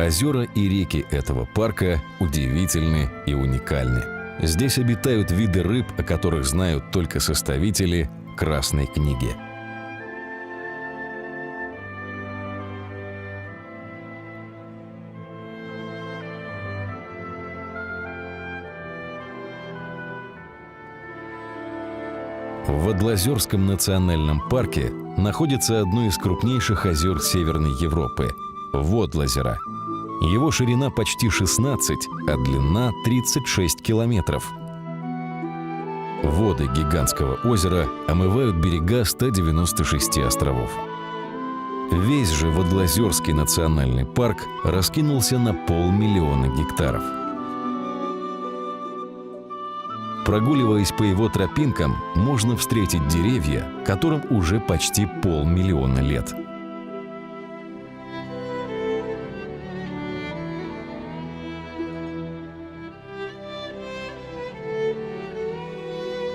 Озера и реки этого парка удивительны и уникальны. Здесь обитают виды рыб, о которых знают только составители Красной книги. В Адлозерском национальном парке находится одно из крупнейших озер Северной Европы – Водлозеро. Его ширина почти 16, а длина 36 километров. Воды гигантского озера омывают берега 196 островов. Весь же Водлозерский национальный парк раскинулся на 500 000 гектаров. Прогуливаясь по его тропинкам, можно встретить деревья, которым уже почти 500 000 лет.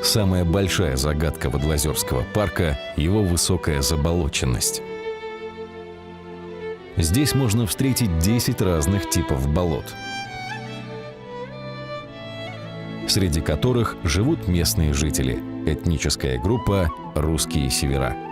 Самая большая загадка Водлозерского парка – его высокая заболоченность. Здесь можно встретить 10 разных типов болот, среди которых живут местные жители – этническая группа «Русские севера».